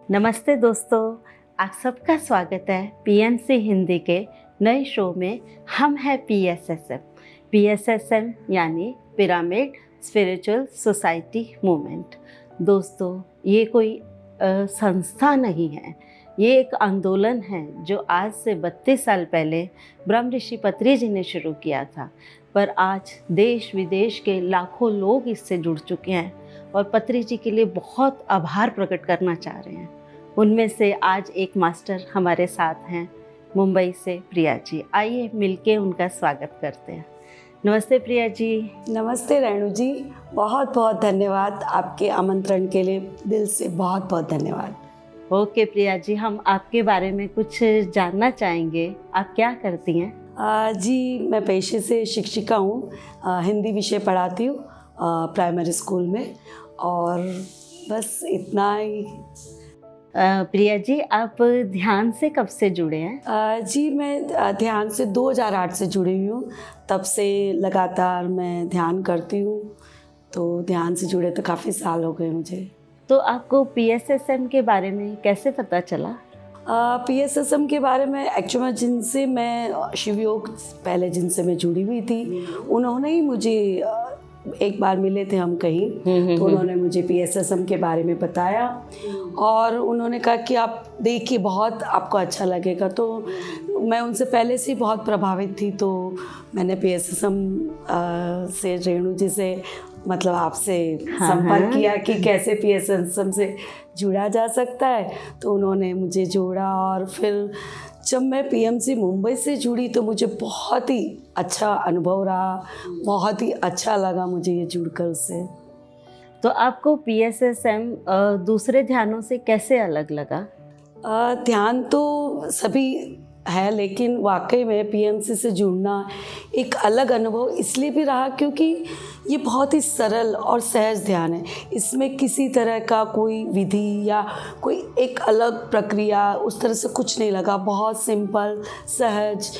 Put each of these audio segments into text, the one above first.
नमस्ते दोस्तों, आप सबका स्वागत है पीएमसी हिंदी के नए शो में। हम हैं पीएसएसएम यानी पिरामिड स्पिरिचुअल सोसाइटी मूवमेंट। दोस्तों, ये कोई संस्था नहीं है, ये एक आंदोलन है जो आज से 32 साल पहले ब्रह्म ऋषि पत्री जी ने शुरू किया था। पर आज देश विदेश के लाखों लोग इससे जुड़ चुके हैं और पत्री जी के लिए बहुत आभार प्रकट करना चाह रहे हैं। उनमें से आज एक मास्टर हमारे साथ हैं, मुंबई से प्रिया जी। आइए मिलके उनका स्वागत करते हैं। नमस्ते प्रिया जी। नमस्ते रेणु जी, बहुत बहुत धन्यवाद आपके आमंत्रण के लिए, दिल से बहुत बहुत धन्यवाद। ओके प्रिया जी, हम आपके बारे में कुछ जानना चाहेंगे। आप क्या करती हैं? जी, मैं पेशे से शिक्षिका हूँ, हिंदी विषय पढ़ाती हूँ प्राइमरी स्कूल में, और बस इतना ही। प्रिया जी, आप ध्यान से कब से जुड़े हैं? जी, मैं ध्यान से 2008 से जुड़ी हुई हूँ। तब से लगातार मैं ध्यान करती हूँ, तो ध्यान से जुड़े तो काफ़ी साल हो गए मुझे। तो आपको पीएसएसएम के बारे में कैसे पता चला? पीएसएसएम के बारे में एक्चुअली जिनसे मैं शिवयोग पहले जिनसे मैं जुड़ी हुई थी, उन्होंने ही मुझे एक बार मिले थे हम कहीं, तो उन्होंने मुझे पीएसएसएम के बारे में बताया और उन्होंने कहा कि आप देखिए, बहुत आपको अच्छा लगेगा। तो मैं उनसे पहले से बहुत प्रभावित थी, तो मैंने पीएसएसएम से रेणु जी से मतलब आपसे संपर्क किया कि कैसे पीएसएसएम से जुड़ा जा सकता है। तो उन्होंने मुझे जोड़ा और फिर जब मैं पीएमसी मुंबई से जुड़ी तो मुझे बहुत ही अच्छा अनुभव रहा, बहुत ही अच्छा लगा मुझे ये जुड़कर उससे। तो आपको पीएसएसएम दूसरे ध्यानों से कैसे अलग लगा? ध्यान तो सभी है, लेकिन वाकई में पीएमसी से जुड़ना एक अलग अनुभव इसलिए भी रहा क्योंकि ये बहुत ही सरल और सहज ध्यान है। इसमें किसी तरह का कोई विधि या कोई एक अलग प्रक्रिया उस तरह से कुछ नहीं लगा, बहुत सिंपल, सहज।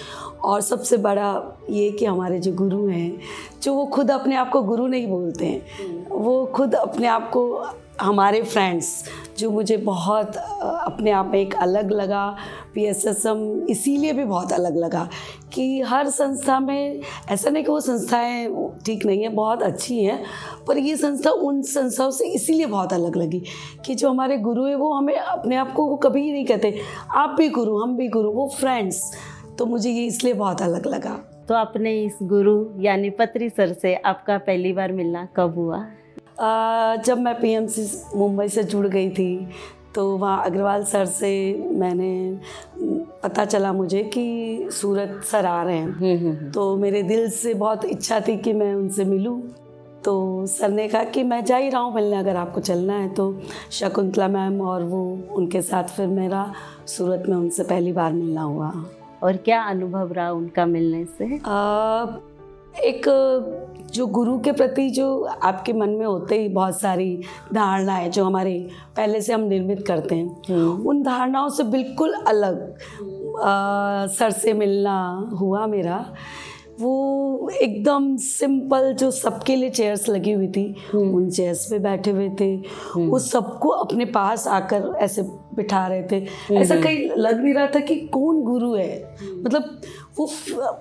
और सबसे बड़ा ये कि हमारे जो गुरु हैं, जो वो खुद अपने आप को गुरु नहीं बोलते हैं, वो खुद अपने आप को हमारे फ्रेंड्स, जो मुझे बहुत अपने आप में एक अलग लगा। पीएसएसएम इसीलिए भी बहुत अलग लगा कि हर संस्था में ऐसा नहीं कि वो संस्थाएं ठीक नहीं है, बहुत अच्छी हैं, पर ये संस्था उन संस्थाओं से इसीलिए बहुत अलग लगी कि जो हमारे गुरु हैं वो हमें अपने आप को वो कभी नहीं कहते आप भी गुरु हम भी गुरु, वो फ्रेंड्स। तो मुझे ये इसलिए बहुत अलग लगा। तो अपने इस गुरु यानी पत्री सर से आपका पहली बार मिलना कब हुआ? जब मैं पीएमसी मुंबई से जुड़ गई थी तो वहाँ अग्रवाल सर से मैंने पता चला मुझे कि सूरत सर आ रहे हैं। तो मेरे दिल से बहुत इच्छा थी कि मैं उनसे मिलूं। तो सर ने कहा कि मैं जा ही रहा हूँ मिलने, अगर आपको चलना है। तो शकुंतला मैम और वो उनके साथ फिर मेरा सूरत में उनसे पहली बार मिलना हुआ। और क्या अनुभव रहा उनका मिलने से? एक जो गुरु के प्रति जो आपके मन में होते ही बहुत सारी धारणाएं जो हमारे पहले से हम निर्मित करते हैं, उन धारणाओं से बिल्कुल अलग सर से मिलना हुआ मेरा। वो एकदम सिंपल, जो सबके लिए चेयर्स लगी हुई थी, उन चेयर्स पे बैठे हुए थे, वो सबको अपने पास आकर ऐसे बिठा रहे थे। ऐसा कहीं लग नहीं रहा था कि कौन गुरु है, मतलब वो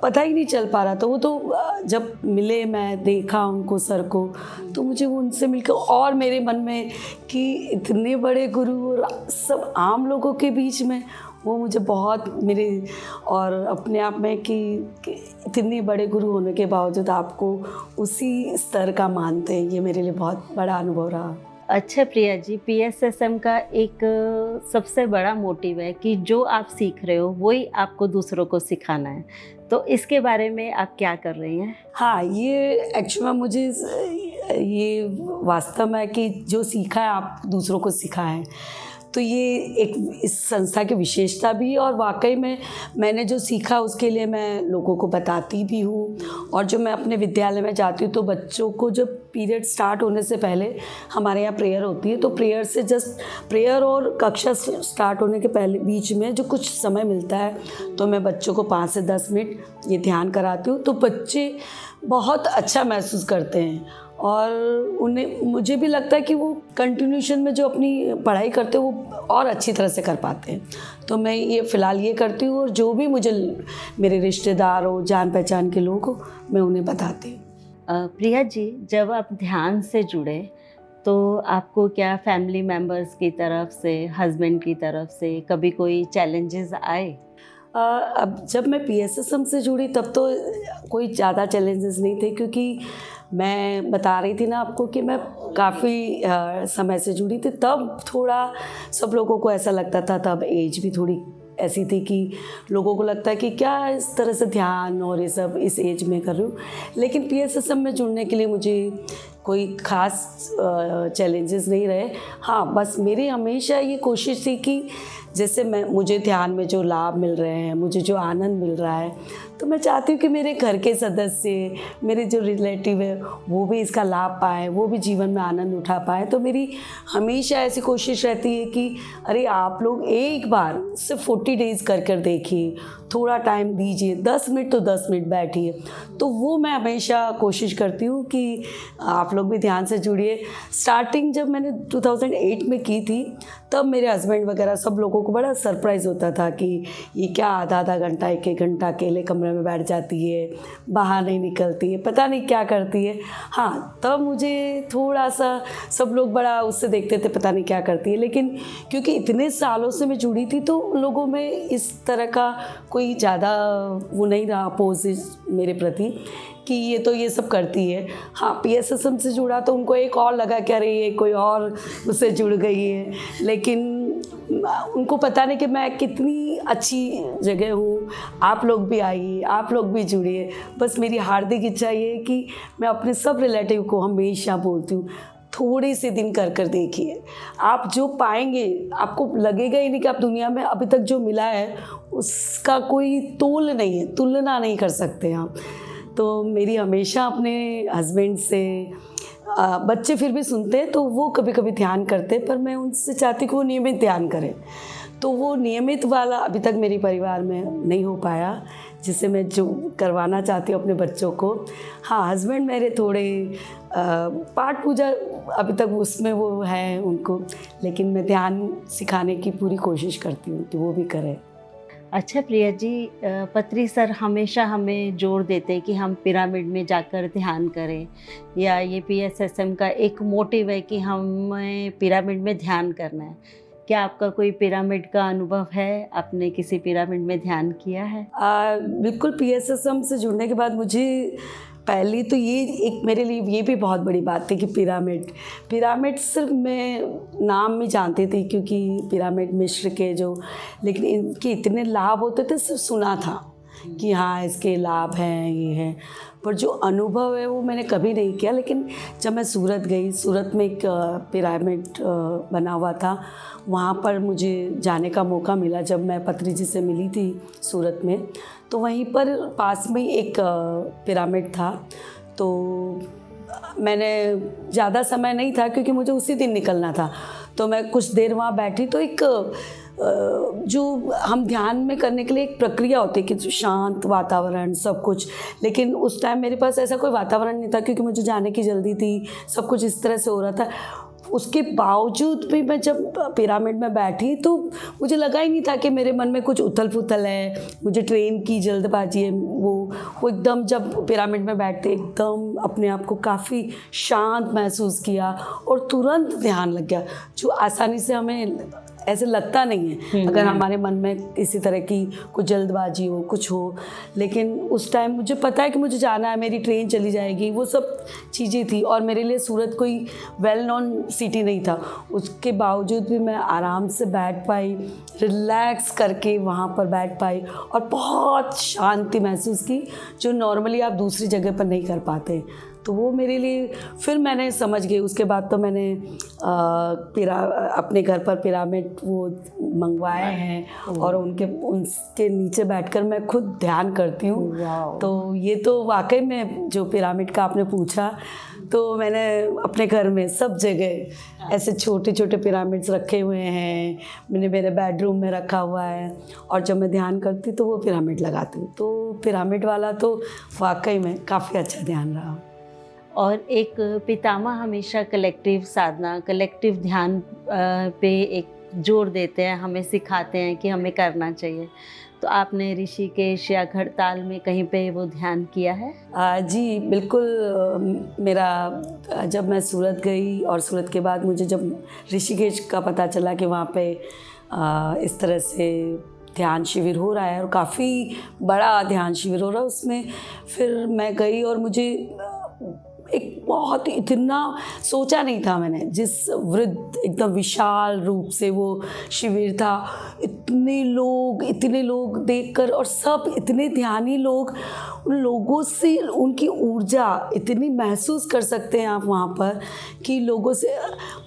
पता ही नहीं चल पा रहा था। वो तो जब मिले, मैं देखा उनको, सर को, तो मुझे वो उनसे मिलकर और मेरे मन में कि इतने बड़े गुरु और सब आम लोगों के बीच में, वो मुझे बहुत मेरे और अपने आप में कि इतने बड़े गुरु होने के बावजूद आपको उसी स्तर का मानते हैं, ये मेरे लिए बहुत बड़ा अनुभव रहा। अच्छा प्रिया जी, पीएसएसएम का एक सबसे बड़ा मोटिव है कि जो आप सीख रहे हो वही आपको दूसरों को सिखाना है। तो इसके बारे में आप क्या कर रही हैं? हाँ, ये एक्चुअली मुझे ये वास्तव में कि जो सीखा है आप दूसरों को सिखाएं, तो ये एक इस संस्था की विशेषता भी है। और वाकई में मैंने जो सीखा उसके लिए मैं लोगों को बताती भी हूँ। और जो मैं अपने विद्यालय में जाती हूँ तो बच्चों को जब पीरियड स्टार्ट होने से पहले हमारे यहाँ प्रेयर होती है, तो प्रेयर से जस्ट प्रेयर और कक्षा स्टार्ट होने के पहले बीच में जो कुछ समय मिलता है, तो मैं बच्चों को 5 से 10 मिनट ये ध्यान कराती हूँ। तो बच्चे बहुत अच्छा महसूस करते हैं और उन्हें, मुझे भी लगता है कि वो कंटिन्यूशन में जो अपनी पढ़ाई करते हैं वो और अच्छी तरह से कर पाते हैं। तो मैं ये फ़िलहाल ये करती हूँ, और जो भी मुझे मेरे रिश्तेदार हो, जान पहचान के लोग हो, मैं उन्हें बताती हूँ। प्रिया जी, जब आप ध्यान से जुड़े तो आपको क्या फैमिली मेम्बर्स की तरफ से, हस्बैंड की तरफ से कभी कोई चैलेंजेस आए? अब जब मैं PSSM से जुड़ी तब तो कोई ज़्यादा चैलेंजेस नहीं थे, क्योंकि मैं बता रही थी ना आपको कि मैं काफ़ी समय से जुड़ी थी। तब थोड़ा सब लोगों को ऐसा लगता था, तब एज भी थोड़ी ऐसी थी कि लोगों को लगता है कि क्या इस तरह से ध्यान और ये सब इस एज में कर रही हूँ। लेकिन PSSM में जुड़ने के लिए मुझे कोई ख़ास चैलेंजेस नहीं रहे। हाँ, बस मेरी हमेशा ये कोशिश थी कि जैसे मुझे ध्यान में जो लाभ मिल रहे हैं, मुझे जो आनंद मिल रहा है, तो मैं चाहती हूँ कि मेरे घर के सदस्य, मेरे जो रिलेटिव है, वो भी इसका लाभ पाएँ, वो भी जीवन में आनंद उठा पाएँ। तो मेरी हमेशा ऐसी कोशिश रहती है कि अरे आप लोग एक बार सिर्फ 40 डेज़ कर देखिए, थोड़ा टाइम दीजिए, 10 मिनट तो 10 मिनट बैठिए। तो वो मैं हमेशा कोशिश करती हूँ कि आप लोग भी ध्यान से जुड़िए। स्टार्टिंग जब मैंने 2008 में की थी, तब मेरे हस्बैंड वगैरह सब लोगों को बड़ा सरप्राइज़ होता था कि ये क्या आधा घंटा, एक घंटा अकेले कमरे में बैठ जाती है, बाहर नहीं निकलती है, पता नहीं क्या करती है। हाँ, तब मुझे थोड़ा सा सब लोग बड़ा उससे देखते थे, पता नहीं क्या करती है। लेकिन क्योंकि इतने सालों से मैं जुड़ी थी, तो लोगों में इस तरह का कोई ज़्यादा वो नहीं रहा अपोजिट मेरे प्रति कि ये तो ये सब करती है। हाँ, PSSM से जुड़ा तो उनको एक और लगा कि अरे ये कोई और उससे जुड़ गई है। लेकिन उनको पता नहीं कि मैं कितनी अच्छी जगह हूँ। आप लोग भी आइए, आप लोग भी जुड़िए। बस मेरी हार्दिक इच्छा ये है कि मैं अपने सब रिलेटिव को हमेशा बोलती हूँ, थोड़े से दिन कर देखिए, आप जो पाएंगे आपको लगेगा ही नहीं कि आप दुनिया में अभी तक जो मिला है उसका कोई तोल नहीं है, तुलना नहीं कर सकते आप। तो मेरी हमेशा अपने हस्बैंड से, बच्चे फिर भी सुनते हैं तो वो कभी कभी ध्यान करते हैं, पर मैं उनसे चाहती हूँ कि वो नियमित ध्यान करें। तो वो नियमित वाला अभी तक मेरे परिवार में नहीं हो पाया, जिसे मैं जो करवाना चाहती हूँ अपने बच्चों को। हाँ, हस्बैंड मेरे थोड़े पाठ पूजा अभी तक उसमें वो है उनको, लेकिन मैं ध्यान सिखाने की पूरी कोशिश करती हूँ कि वो भी करें। अच्छा प्रिया जी, पत्री सर हमेशा हमें जोर देते हैं कि हम पिरामिड में जाकर ध्यान करें, या ये PSSM का एक मोटिव है कि हमें पिरामिड में ध्यान करना है। क्या आपका कोई पिरामिड का अनुभव है? आपने किसी पिरामिड में ध्यान किया है? बिल्कुल, PSSM से जुड़ने के बाद मुझे पहली तो ये एक मेरे लिए ये भी बहुत बड़ी बात थी कि पिरामिड सिर्फ मैं नाम में जानती थी, क्योंकि पिरामिड मिस्र के जो, लेकिन इनके इतने लाभ होते थे सिर्फ सुना था कि हाँ इसके लाभ हैं, ये हैं, पर जो अनुभव है वो मैंने कभी नहीं किया। लेकिन जब मैं सूरत गई, सूरत में एक पिरामिड बना हुआ था, वहाँ पर मुझे जाने का मौका मिला। जब मैं पत्री जी से मिली थी सूरत में, तो वहीं पर पास में एक पिरामिड था। तो मैंने ज़्यादा समय नहीं था क्योंकि मुझे उसी दिन निकलना था, तो मैं कुछ देर वहाँ बैठी। तो एक जो हम ध्यान में करने के लिए एक प्रक्रिया होती है कि शांत वातावरण सब कुछ, लेकिन उस टाइम मेरे पास ऐसा कोई वातावरण नहीं था क्योंकि मुझे जाने की जल्दी थी, सब कुछ इस तरह से हो रहा था। उसके बावजूद भी मैं जब पिरामिड में बैठी तो मुझे लगा ही नहीं था कि मेरे मन में कुछ उथल पुथल है, मुझे ट्रेन की जल्दबाजी है। वो एकदम जब पिरामिड में बैठते एकदम अपने आप को काफ़ी शांत महसूस किया और तुरंत ध्यान लग गया, जो आसानी से हमें ऐसे लगता नहीं है अगर हमारे मन में किसी तरह की कुछ जल्दबाजी हो, कुछ हो। लेकिन उस टाइम मुझे पता है कि मुझे जाना है, मेरी ट्रेन चली जाएगी, वो सब चीज़ें थी। और मेरे लिए सूरत कोई वेल नोन सिटी नहीं था, उसके बावजूद भी मैं आराम से बैठ पाई, रिलैक्स करके वहाँ पर बैठ पाई और बहुत शांति महसूस की, जो नॉर्मली आप दूसरी जगह पर नहीं कर पाते। तो वो मेरे लिए फिर मैंने समझ गई। उसके बाद तो मैंने अपने घर पर पिरामिड वो मंगवाए हैं और उनके नीचे बैठकर मैं खुद ध्यान करती हूँ। तो ये तो वाकई में जो पिरामिड का आपने पूछा, तो मैंने अपने घर में सब जगह ऐसे छोटे छोटे पिरामिड्स रखे हुए हैं। मैंने मेरे बेडरूम में रखा हुआ है और जब मैं ध्यान करती तो वो पिरामिड लगाती हूँ। तो पिरामिड वाला तो वाकई में काफ़ी अच्छा ध्यान रहा। और एक पितामह हमेशा कलेक्टिव साधना, कलेक्टिव ध्यान पे एक जोर देते हैं, हमें सिखाते हैं कि हमें करना चाहिए। तो आपने ऋषिकेश या खड़ताल में कहीं पे वो ध्यान किया है? जी बिल्कुल। मेरा जब मैं सूरत गई और सूरत के बाद मुझे जब ऋषिकेश का पता चला कि वहाँ पे इस तरह से ध्यान शिविर हो रहा है और काफ़ी बड़ा ध्यान शिविर हो रहा है, उसमें फिर मैं गई और मुझे एक बहुत इतना सोचा नहीं था मैंने, जिस वृद्ध एकदम विशाल रूप से वो शिविर था, इतने लोग देखकर, और सब इतने ध्यानी लोग, उन लोगों से उनकी ऊर्जा इतनी महसूस कर सकते हैं आप वहाँ पर कि लोगों से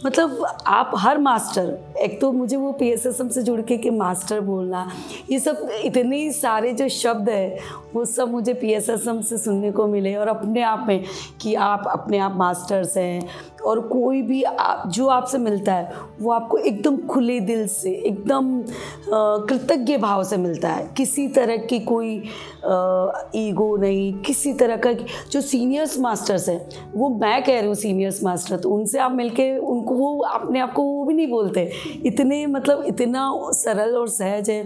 मतलब आप हर मास्टर, एक तो मुझे वो PSSM से जुड़ के मास्टर बोलना, ये सब इतने सारे जो शब्द है वो सब मुझे PSSM से सुनने को मिले, और अपने आप में कि आप अपने आप मास्टर्स हैं, और कोई भी जो आपसे मिलता है वो आपको एकदम खुले दिल से, एकदम कृतज्ञ भाव से मिलता है। किसी तरह की कोई ईगो नहीं, किसी तरह का। जो सीनियर्स मास्टर्स हैं, वो मैं कह रही हूँ सीनियर्स मास्टर, तो उनसे आप मिलके उनको वो अपने आप को वो भी नहीं बोलते, इतने मतलब इतना सरल और सहज है।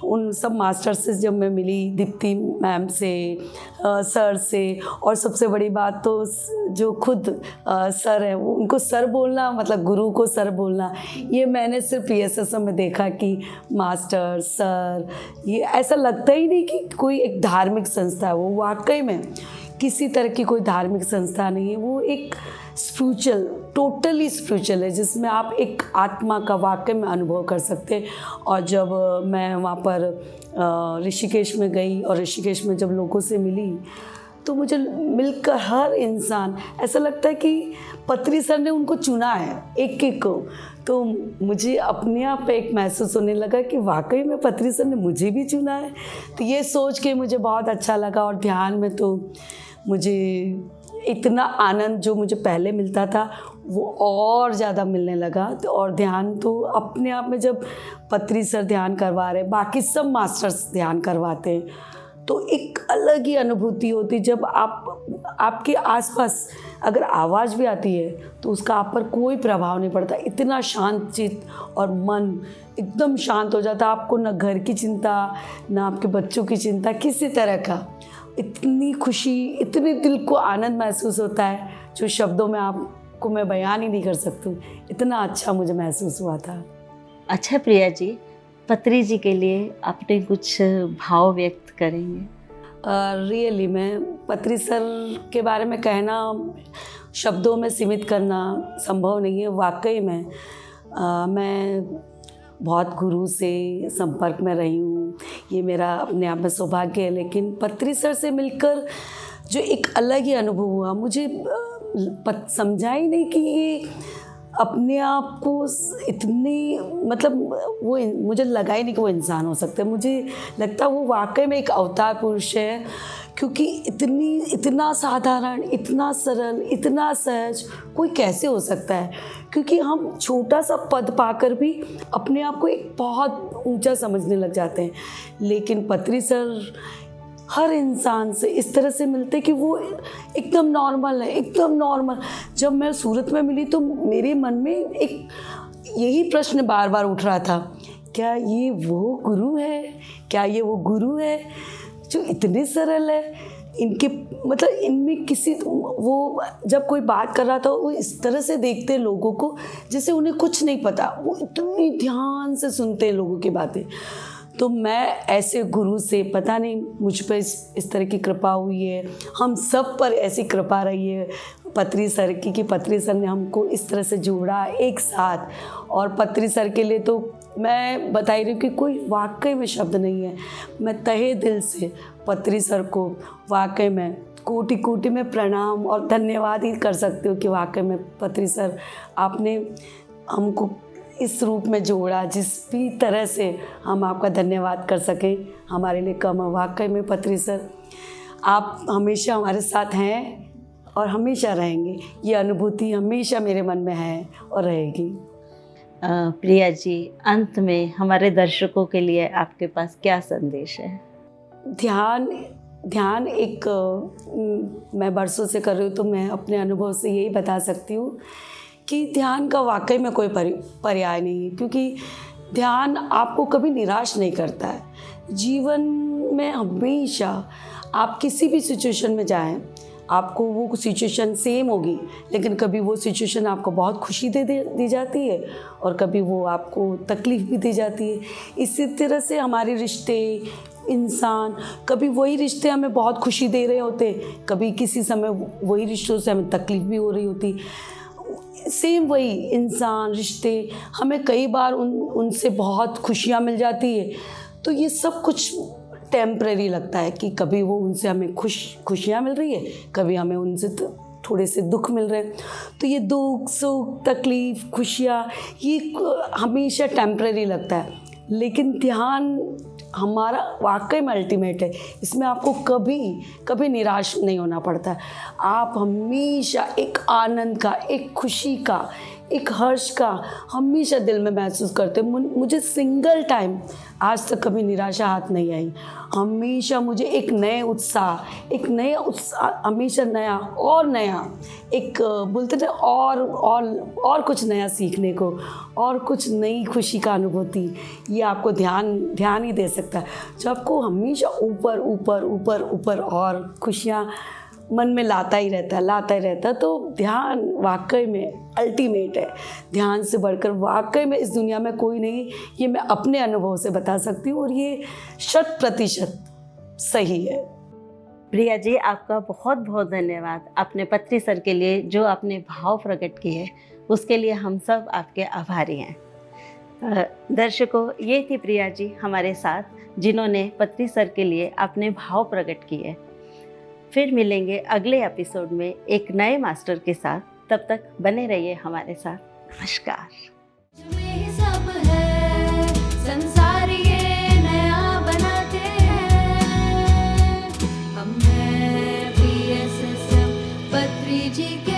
उन सब मास्टर से जब मैं मिली, दीप्ति मैम से, सर से, और सबसे बड़ी बात तो जो खुद सर है, वो उनको सर बोलना मतलब गुरु को सर बोलना, ये मैंने सिर्फ PSSM में देखा कि मास्टर, सर, ये ऐसा लगता ही नहीं कि कोई एक धार्मिक संस्था है। वो वाकई में किसी तरह की कोई धार्मिक संस्था नहीं है, वो एक स्पिरिचुअल, टोटली स्पिरिचुअल है, जिसमें आप एक आत्मा का वाकई में अनुभव कर सकते हैं। और जब मैं वहाँ पर ऋषिकेश में गई और ऋषिकेश में जब लोगों से मिली, तो मुझे मिलकर हर इंसान ऐसा लगता है कि पत्री सर ने उनको चुना है, एक एक को। तो मुझे अपने आप पे एक महसूस होने लगा कि वाकई में पत्री सर ने मुझे भी चुना है। तो ये सोच के मुझे बहुत अच्छा लगा। और ध्यान में तो मुझे इतना आनंद जो मुझे पहले मिलता था वो और ज़्यादा मिलने लगा। तो और ध्यान तो अपने आप में जब पत्री सर ध्यान करवा रहे, बाकी सब मास्टर्स ध्यान करवाते हैं, तो एक अलग ही अनुभूति होती। जब आपके आसपास अगर आवाज़ भी आती है तो उसका आप पर कोई प्रभाव नहीं पड़ता, इतना शांत चित्त और मन एकदम शांत हो जाता। आपको ना घर की चिंता, ना आपके बच्चों की चिंता, किसी तरह का, इतनी खुशी, इतने दिल को आनंद महसूस होता है जो शब्दों में आपको मैं बयान ही नहीं कर सकती। इतना अच्छा मुझे महसूस हुआ था। अच्छा प्रिया जी, पत्री जी के लिए अपने कुछ भाव व्यक्त करेंगे? रियली मैं पत्री सर के बारे में कहना, शब्दों में सीमित करना संभव नहीं है। वाकई में मैं बहुत गुरु से संपर्क में रही हूँ, ये मेरा अपने आप में सौभाग्य है। लेकिन पत्री सर से मिलकर जो एक अलग ही अनुभव हुआ, मुझे समझा ही नहीं कि ये अपने आप को इतनी मतलब वो, मुझे लगा ही नहीं कि वो इंसान हो सकते। मुझे लगता वो वाकई में एक अवतार पुरुष है, क्योंकि इतना साधारण, इतना सरल, इतना सहज कोई कैसे हो सकता है। क्योंकि हम छोटा सा पद पाकर भी अपने आप को एक बहुत ऊंचा समझने लग जाते हैं। लेकिन पत्री सर हर इंसान से इस तरह से मिलते कि वो एकदम नॉर्मल है, एकदम नॉर्मल। जब मैं सूरत में मिली तो मेरे मन में एक यही प्रश्न बार बार उठ रहा था, क्या ये वो गुरु है? क्या ये वो गुरु है जो इतने सरल है? इनके मतलब इनमें किसी, वो जब कोई बात कर रहा था वो इस तरह से देखते लोगों को जैसे उन्हें कुछ नहीं पता, वो इतनी ध्यान से सुनते हैं लोगों की बातें। तो मैं ऐसे गुरु से, पता नहीं मुझ पर इस तरह की कृपा हुई है, हम सब पर ऐसी कृपा रही है पत्री सर की, कि पत्री सर ने हमको इस तरह से जोड़ा एक साथ। और पत्री सर के लिए तो मैं बता ही रही हूँ कि कोई वाकई में शब्द नहीं है। मैं तहे दिल से पत्री सर को वाकई में कोटि कोटि में प्रणाम और धन्यवाद ही कर सकती हूँ कि वाकई में पत्री सर आपने हमको इस रूप में जोड़ा, जिस भी तरह से हम आपका धन्यवाद कर सकें हमारे लिए कम है। वाकई में पत्री सर आप हमेशा हमारे साथ हैं और हमेशा रहेंगे। ये अनुभूति हमेशा मेरे मन में है और रहेगी। प्रिया जी, अंत में हमारे दर्शकों के लिए आपके पास क्या संदेश है? ध्यान ध्यान एक मैं बरसों से कर रही हूँ, तो मैं अपने अनुभव से यही बता सकती हूँ कि ध्यान का वाकई में कोई पर्याय नहीं है, क्योंकि ध्यान आपको कभी निराश नहीं करता है। जीवन में हमेशा आप किसी भी सिचुएशन में जाएं, आपको वो सिचुएशन सेम होगी, लेकिन कभी वो सिचुएशन आपको बहुत खुशी दी जाती है और कभी वो आपको तकलीफ़ भी दी जाती है। इसी तरह से हमारे रिश्ते, इंसान, कभी वही रिश्ते हमें बहुत खुशी दे रहे होते, कभी किसी समय वही रिश्तों से हमें तकलीफ़ भी हो रही होती। सेम वही इंसान, रिश्ते, हमें कई बार उनसे बहुत खुशियाँ मिल जाती है। तो ये सब कुछ टेम्परेरी लगता है कि कभी वो उनसे हमें खुशियाँ मिल रही है, कभी हमें उनसे थोड़े से दुख मिल रहे हैं। तो ये दुख, सुख, तकलीफ़, खुशियाँ, ये हमेशा टेम्परेरी लगता है। लेकिन ध्यान हमारा वाकई में अल्टीमेट है। इसमें आपको कभी निराश नहीं होना पड़ता। आप हमेशा एक आनंद का, एक खुशी का, एक हर्ष का हमेशा दिल में महसूस करते। मुझे सिंगल टाइम आज तक कभी निराशा हाथ नहीं आई। हमेशा मुझे एक नया उत्साह, हमेशा नया और नया, एक बोलते थे और कुछ नया सीखने को, और कुछ नई खुशी का अनुभूति, ये आपको ध्यान ही दे सकता है। जो आपको हमेशा ऊपर और खुशियाँ मन में लाता ही रहता है। तो ध्यान वाकई में अल्टीमेट है। ध्यान से बढ़कर वाकई में इस दुनिया में कोई नहीं, ये मैं अपने अनुभव से बता सकती हूँ, और ये 100% सही है। प्रिया जी, आपका बहुत बहुत धन्यवाद अपने पत्री सर के लिए, जो आपने भाव प्रकट किए उसके लिए हम सब आपके आभारी हैं। दर्शकों, ये थी प्रिया जी हमारे साथ, जिन्होंने पत्री सर के लिए अपने भाव प्रकट किए। फिर मिलेंगे अगले एपिसोड में एक नए मास्टर के साथ। तब तक बने रहिए हमारे साथ। नमस्कार। सब है संसार ये नया बनाते हैं, हम हैं PSSM पत्री जी के